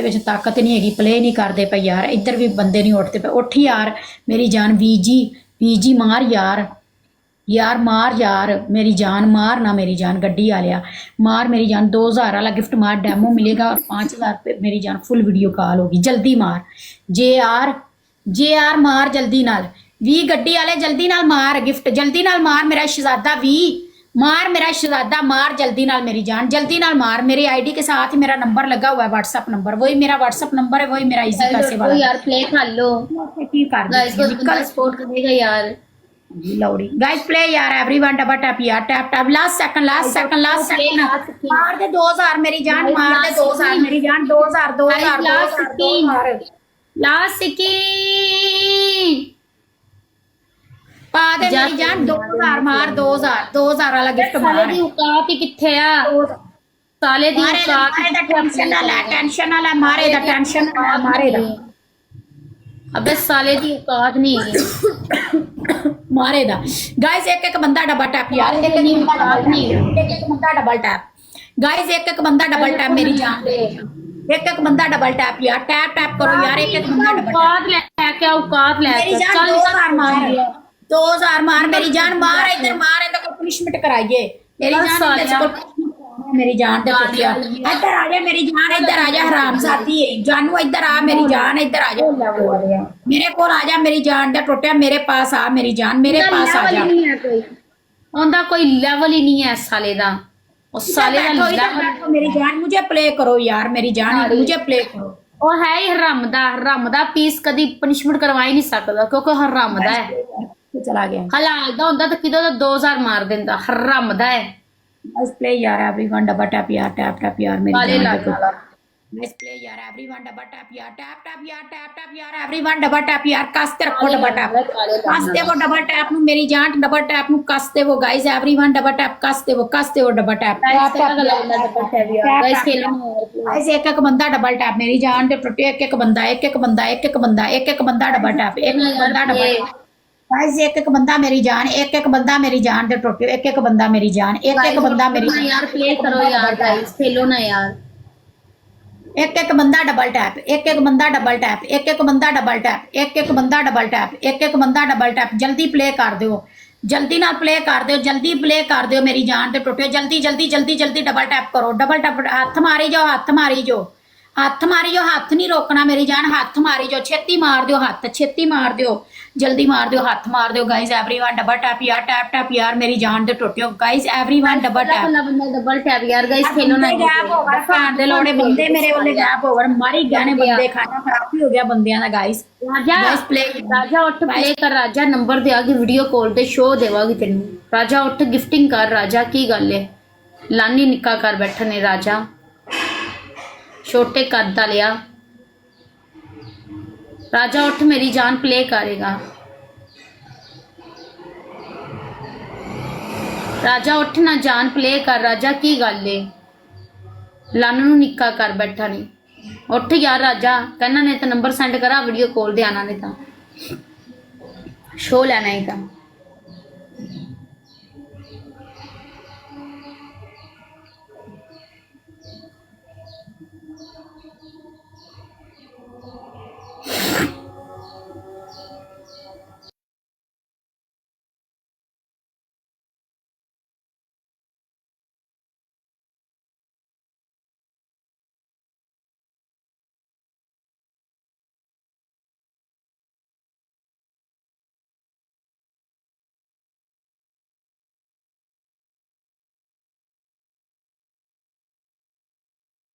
ਵਿੱਚ ਤਾਕਤ ਨਹੀਂ ਹੈਗੀ, ਪਲੇ ਨਹੀਂ ਕਰਦੇ ਪਏ ਯਾਰ। ਇੱਧਰ ਵੀ ਬੰਦੇ ਨਹੀਂ ਉੱਠਦੇ ਪਏ। ਉੱਠ ਯਾਰ ਮੇਰੀ ਜਾਨ। ਵੀਜੀ ਮਾਰ ਯਾਰ, यार मार यार मेरी जान, मार ना मेरी जान। गड्डी आ लिया मार मेरी जान। 2000 वाला गिफ्ट मार, डेमो मिलेगा और 5000 पे मेरी जान फुल वीडियो कॉल होगी। जल्दी मार जे आर मार जल्दी नाल। वी गड्डी वाले जल्दी नाल मार गिफ्ट, जल्दी नाल मार मेरा शहजादा। वी मार मेरा शहजादा, मार जल्दी नाल मेरी जान, जल्दी नाल मार। मेरे आईडी के साथ ही मेरा नंबर लगा हुआ है, व्हाट्सएप नंबर, वही मेरा व्हाट्सएप नंबर है, वही मेरा इजी पैसे वाला यार प्ले कर लो की कर गाइस, सपोर्ट करेगा यार। लौड़ी गाइस प्ले यार। एवरीवन डबल टैप यार, टैप टैप। लास्ट सेकंड मार दे 2000 मेरी जान, मार दे 2000 मेरी जान। 2000 लास्ट सिक्की पा दे मेरी जान। 2000 मार, 2000 वाला गिफ्ट मार। साले दी औकात ही किथे आ, साले दी औकात। टेंशन ना ले, टेंशन ना ले, मारे दा टेंशन ना ले, मारे दा। अबे साले दी औकात नहीं है मारे दा। गाइस एक बंदा डबल टैप यार, एक बंदा डबल टैप। गाइस एक बंदा डबल टैप मेरी जान। एक बंदा डबल टैप यार, टैप टैप करो यार। एक बंदा डबल औकात लेके औकात मेरी लेके जान। 2000 मार, 2000 मार मेरी जान। मार इधर, मार इधर को पनिशमेंट कराइए मेरी जान। मेरी जान दे टुटिया। इधर आ जा मेरी जान, इधर आ जा हरामजादी जानू। इधर आ मेरी जान, इधर आ जा मेरे को, आ जा मेरी जान दे टुटिया। मेरे पास आ मेरी जान, मेरे पास आ जा। ओंदा कोई लेवल ही नहीं है साले दा। उस साले दा लेवल मेरी जान मुझे प्ले करो यार, मेरी जान मुझे प्ले करो। वो है ही हराम दा पीस, कदी पनिशमेंट करवा ही नहीं सकदा क्योंकि हराम दा है। चला गया हलाल दा होंदा तो किदों दा 2000 मार देंदा। हराम दा है। Let's play यार एवरीवन डबल टैप यार, टैप टैप यार मेरी जान। Let's play यार एवरीवन डबल टैप यार, टैप टैप यार, टैप टैप यार एवरीवन डबल टैप यार। कसते रखो डबल टैप, कसते वो डबल टैप नु मेरी जान। डबल टैप नु कसते वो गाइस। एवरीवन डबल टैप कसते वो डबल टैप। गाइस खेलो गाइस एक बंदा डबल टैप मेरी जान दे टुटे। एक बंदा डबल टैप। एक बंदा डबल गाइस एक बंदा मेरी जान, एक बंदा मेरी जान दे टुटे। एक बंदा मेरी जान, एक बंदा मेरी यार प्ले करो यार गाइस, खेलो ना यार। एक बंदा डबल टैप, एक बंदा डबल टैप, एक बंदा डबल टैप, एक बंदा डबल टैप, एक बंदा डबल टैप। जल्दी प्ले कर दो, जल्दी ना प्ले कर दो, जल्दी प्ले कर दो मेरी जान दे टुटे। जल्दी जल्दी जल्दी जल्दी डबल टैप करो, डबल टैप। हाथ मारी जाओ, हाथ मारी जाओ, हाथ मारी जाओ। हाथ नहीं रोकना मेरी जान, हाथ मारी जाओ। छेती मार दो हाथ, छेती मार दो, जल्दी मार दो, हाथ मार दो गाइस। एवरीवन डबल टैप यार, टैप टैप यार मेरी जान दे टुटियो गाइस। Everyone double tap. बंदा डबल टैप यार गाइस, खेलो ना। गैप होगा फैन दे लोड़े बंदे मेरे वाले गैप होगा। मारी गए बंदे, खाना खराब ही हो गया बंदियां दा गाइस। गाइस प्ले राजा उठ, प्ले कर राजा। नंबर देगी वीडियो कॉल ते शो देवागी तेन। राजा उठ, गिफ्टिंग कर राजा। की गल है लानी निक्का कर बैठे ने राजा, छोटे कद दा लिया। राजा उठ मेरी जान, प्ले करेगा राजा। उठ ना जान, प्ले कर राजा। की गल है लानू नू निक्का कर बैठा नहीं। उठ यार राजा, कहना ने तो नंबर सेंड करा, वीडियो कॉल दे आना, नहीं तो शो लेना ही था।